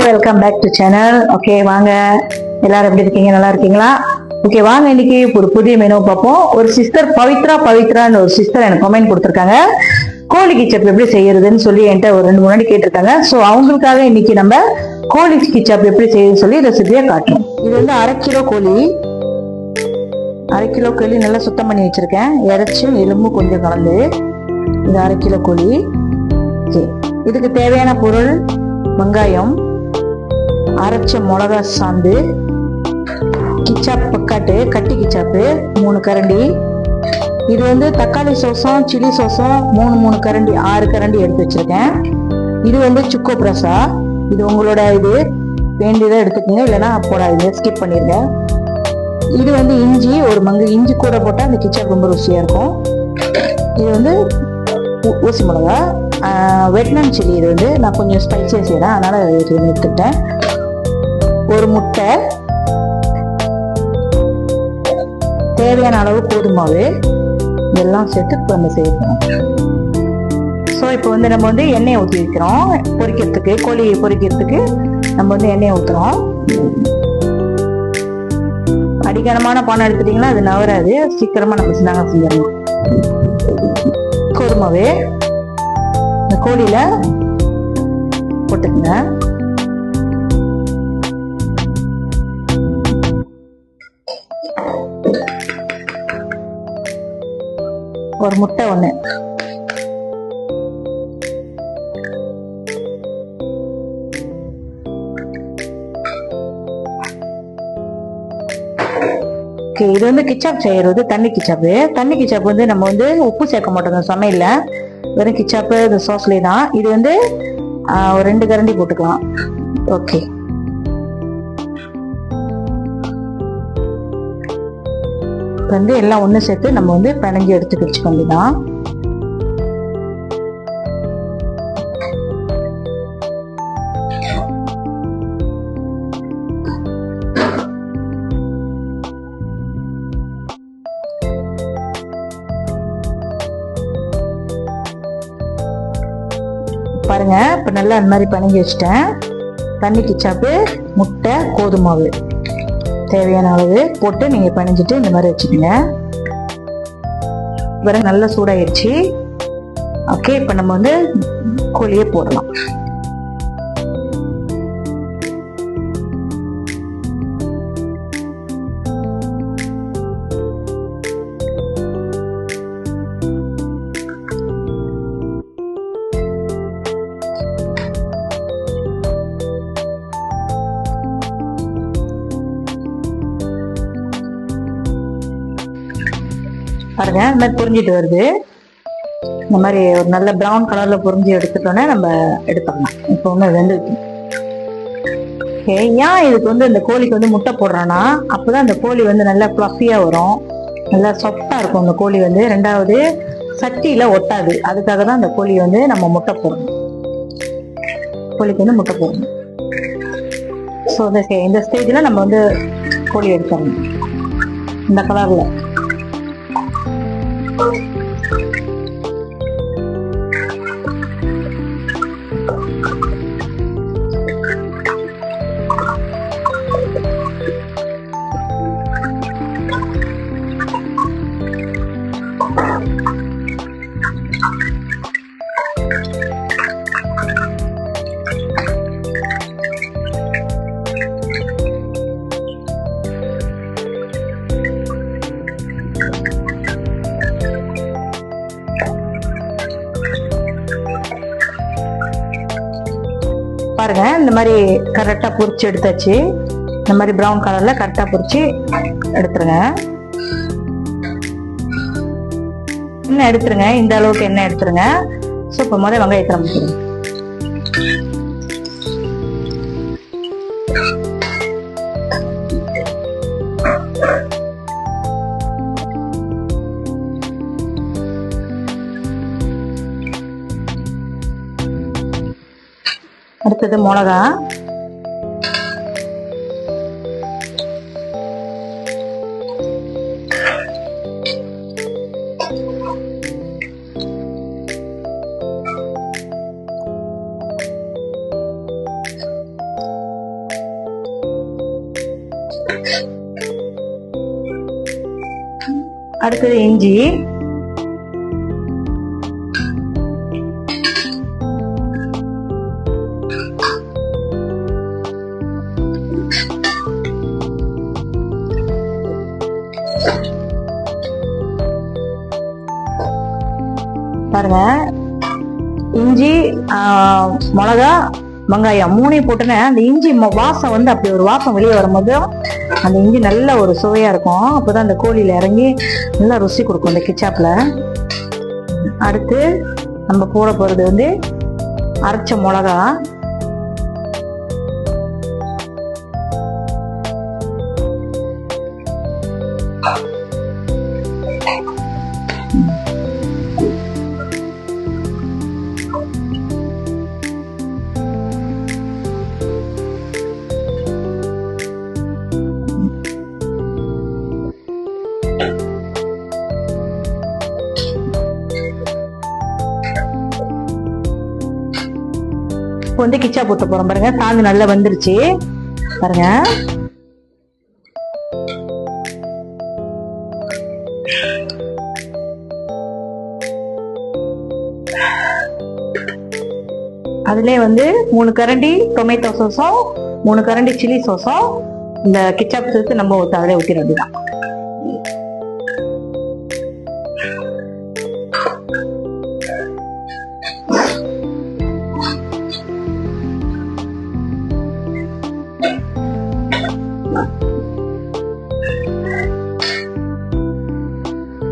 Welcome back to channel. Okay வாங்க, எல்லாரும் எப்படி இருக்கீங்க? நல்லா இருக்கீங்களா? ஓகே வாங்க, இன்னைக்கு ஒரு புதிய மெனு பார்ப்போம். ஒரு சிஸ்டர் பவித்ரான்னு ஒரு சிஸ்டர் எனக்கு கமெண்ட் கொடுத்துருக்காங்க. கோழி கிச்சப் எப்படி செய்யறதுன்னு சொல்லி என்கிட்ட ஒரு 2 முன்னாடி கேட்டிருக்காங்க. ஸோ அவங்களுக்காக இன்னைக்கு நம்ம கோழி கிச்சப் எப்படி செய்யறதுன்னு சொல்லி ரெசிபியா காட்டுறோம். இது வந்து 1/2 கிலோ கோழி. 1/2 கிலோ கோழி நல்லா சுத்தம் பண்ணி வச்சிருக்கேன். இறைச்சும் எலும்பும் கொஞ்சம் கலந்து. இது 1/2 கிலோ கோழி. இதுக்கு தேவையான பொருள்: வெங்காயம், அரைச்ச மிளகா சாந்து, கிச்சாப் பக்காட்டு கட்டி கிச்சாப்பு 3 கரண்டி. இது வந்து தக்காளி சோசம் சில்லி சோசம் 3 கரண்டி 6 கரண்டி எடுத்து வச்சிருக்கேன். இது வந்து சுக்கோ பிரசா. இது உங்களோட இது வேண்டியதை எடுத்துக்கோங்க, இல்லைன்னா போடாதீங்க, ஸ்கிப் பண்ணிருங்க. இது வந்து இஞ்சி, ஒரு மங்கு இஞ்சி கூட போட்டால் அந்த கிச்சாப் ரொம்ப ருசியா இருக்கும். இது வந்து ஊசி மிளகா, வெட்னம் சில்லி. இது வந்து நான் கொஞ்சம் ஸ்பைசியா செய்யறேன், அதனால எடுத்துக்கிட்டேன். ஒரு முட்டை, தேவையான அளவு கோதுமாவு, இதெல்லாம் சேர்த்து நம்ம செய்யணும். ஸோ இப்போ வந்து நம்ம வந்து எண்ணெயை ஊற்றி வைக்கிறோம் பொரிக்கிறதுக்கு. கோழி பொரிக்கிறதுக்கு நம்ம வந்து எண்ணெயை ஊற்றுறோம். அடிக்கனமான பானை எடுத்துட்டீங்கன்னா அது நவராது, சீக்கிரமா நம்ம செஞ்சிடணும். கோதுமாவு இந்த கோழியில போட்டுக்குங்க. ஒரு முட்டை 1. இது வந்து கிச்சாப் செய்யறது தண்ணி கிச்சாப்பு. தண்ணி கிச்சாப்பு வந்து நம்ம வந்து உப்பு சேர்க்க மாட்டோம் சமையல்ல, வெறும் கிச்சாப்பு இந்த சாஸ்லேயே தான். இது வந்து ஒரு 2 கரண்டி போட்டுக்கலாம். ஓகே, வந்து எல்லாம் ஒண்ணு சேர்த்து நம்ம வந்து பிணைஞ்சு எடுத்து வச்சுக்க வேண்டியதான். பாருங்க, இப்ப நல்லா அந்த மாதிரி பிணைஞ்சு வச்சுட்டேன். தண்ணி கிச்சாப்பு, முட்டை, கோதுமாவு தேவையான அளவு போட்டு நீங்க பிணைஞ்சிட்டு இந்த மாதிரி வச்சுக்கோங்க. வேற நல்லா சூடாயிருச்சு. ஓகே, இப்ப நம்ம வந்து கோழியை போடலாம். பாருங்க, இந்த மாதிரி பொரிஞ்சிட்டு வருது. இந்த மாதிரி ஒரு நல்ல ப்ரௌன் கலர்ல பொரிஞ்சு எடுத்துட்டோன்னே நம்ம எடுத்துடலாம். இப்போ வந்து வெந்துருக்கு. ஏன் இதுக்கு வந்து இந்த கோழிக்கு வந்து முட்டை போடுறோன்னா, அப்போதான் இந்த கோழி வந்து நல்லா ஃப்ளஃபியா வரும், நல்லா சாஃப்டா இருக்கும் இந்த கோழி வந்து. 2வது சட்டியில ஒட்டாது, அதுக்காக தான் இந்த கோழி வந்து நம்ம முட்டை போடணும். கோழிக்கு வந்து முட்டை போடணும். ஸோ இந்த ஸ்டேஜ்ல நம்ம வந்து கோழி எடுத்துடணும் இந்த கலர்ல. பாருங்க, இந்த மாதிரி கரெக்டா பொரிச்சு எடுத்தாச்சு. இந்த மாதிரி ப்ரௌன் கலர்ல கரெக்டா பொரிச்சு எடுத்துருங்க. எண்ணெய் எடுத்துருங்க, இந்த அளவுக்கு எண்ணெய் எடுத்துருங்க. ஸோ இப்போ முதல்ல வெங்காயத்தை அமைச்சிருங்க. அடுத்தது மிளகா, அடுத்தது இஞ்சி, பாருங்க இஞ்சி, மிளகா, வெங்காயம் மூணையும் போட்டுன்னு அந்த இஞ்சி வாசம் வந்து அப்படி ஒரு வாசம் வெளியே வரும்போது அந்த இஞ்சி நல்ல ஒரு சுவையா இருக்கும். அப்போதான் அந்த கோழியில இறங்கி நல்லா ருசி கொடுக்கும் இந்த கிச்சாப்ல. அடுத்து நம்ம போட போறது வந்து அரைச்ச மிளகா, இப்போ வந்து கிச்சா போட்டு போறோம். பாருங்க சாந்து நல்லா வந்துருச்சு பாருங்க. அதுலயே வந்து 3 கரண்டி டொமேட்டோ சாஸும் 3 கரண்டி சில்லி சாஸும் இந்த கிச்சாப் சேர்த்து நம்ம அதிலே ஊற்றிட வேண்டியதான்.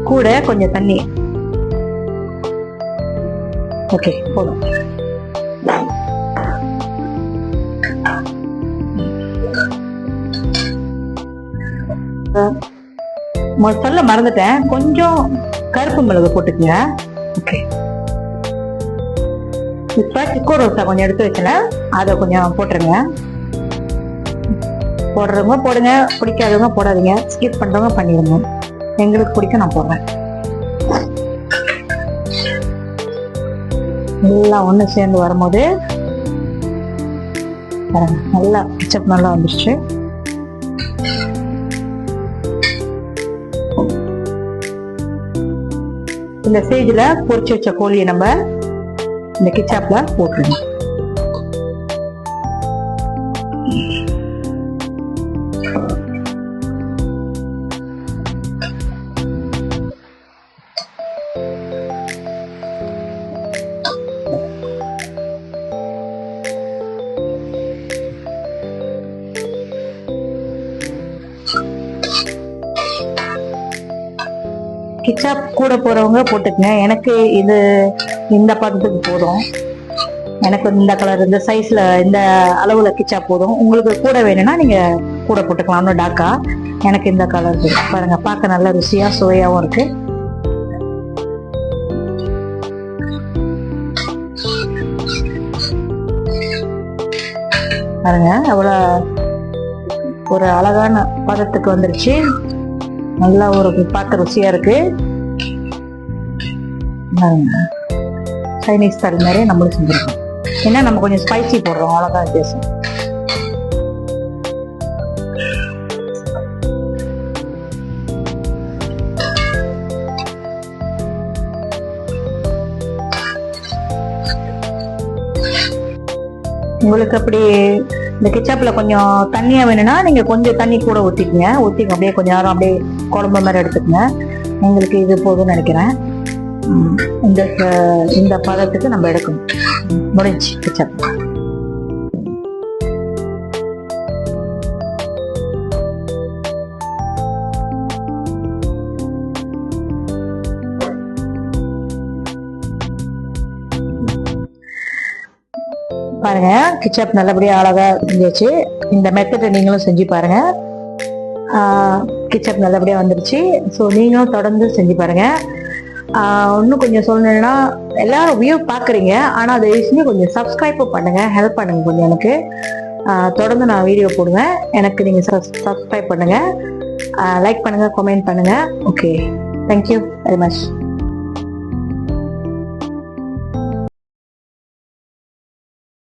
கூட கொஞ்சம் தண்ணி. ஓகே போதும். சொல்ல மறந்துட்டேன், கொஞ்சம் கருப்பு மிளகு போட்டுக்கங்க. ஓகே, இப்ப சிக்கோ ரோசா கொஞ்சம் எடுத்து வச்சேன், அதை கொஞ்சம் போட்டுருங்க. போடுறவங்க போடுங்க, பிடிக்காதவங்க போடாதீங்க, ஸ்கிப் பண்றவங்க பண்ணிடுங்க. எங்களுக்கு பிடிக்கும், நான் போடுறேன். எல்லாம் ஒண்ணு சேர்ந்து வரும்போது நல்லா கிச்சப் நல்லா வந்துருச்சு. இந்த ஸ்டேஜ்ல பொரிச்சு வச்ச கோழியை நம்ம இந்த கிச்சாப்ல போட்டுருங்க. கிச்சாப் கூட போறவங்க போட்டுக்கங்க. எனக்கு இது இந்த பதத்துக்கு போதும். எனக்கு இந்த கலர், இந்த சைஸ்ல, இந்த அளவுல கிச்சாப் போதும். உங்களுக்கு கூட வேணும்னா நீங்க கூட போட்டுக்கலாம், இன்னும் டார்க்கா. எனக்கு இந்த கலர் பாருங்க, பார்க்க நல்ல ருசியா சுவையாவும் இருக்கு. பாருங்க எவ்வளவு ஒரு அழகான பதத்துக்கு வந்துருச்சு. நல்லா ஒரு பார்க்க ருசியா இருக்கு. சைனீஸ் ஸ்டைல் மாதிரியே நம்மளும் செஞ்சிருக்கோம். ஏன்னா நம்ம கொஞ்சம் ஸ்பைசி போடுறோம், அவ்வளவுதான் வித்தியாசம். உங்களுக்கு அப்படி இந்த கிச்சாப்ல கொஞ்சம் தண்ணியா வேணும்னா நீங்க கொஞ்சம் தண்ணி கூட ஊத்திக்கங்க. அப்படியே கொஞ்ச நேரம் அப்படியே குழம்பு மாதிரி எடுத்துக்கங்க. உங்களுக்கு இது போதும்னு நினைக்கிறேன். இந்த பதத்துக்கு நம்ம எடுக்கணும். முடிஞ்சு கிச்சாப். பாருங்க கிச்சாப் நல்லபடியா அழகா செஞ்சாச்சு. இந்த மெத்தடை நீங்களும் செஞ்சு பாருங்க. கிச்சாப் நல்லபடியா வந்துருச்சு. ஸோ நீங்களும் தொடர்ந்து செஞ்சு பாருங்க. இன்னும் கொஞ்சம் சொல்லணும்னா, எல்லாரும் வியூ பாக்குறீங்க, ஆனா அதை கொஞ்சம் சப்ஸ்கிரைப் பண்ணுங்க, ஹெல்ப் பண்ணுங்க கொஞ்சம் எனக்கு. தொடர்ந்து நான் வீடியோ போடுவேன், எனக்கு நீங்க சப்ஸ்கிரைப் பண்ணுங்க, லைக் பண்ணுங்க, கமெண்ட் பண்ணுங்க. Okay, thank you very much.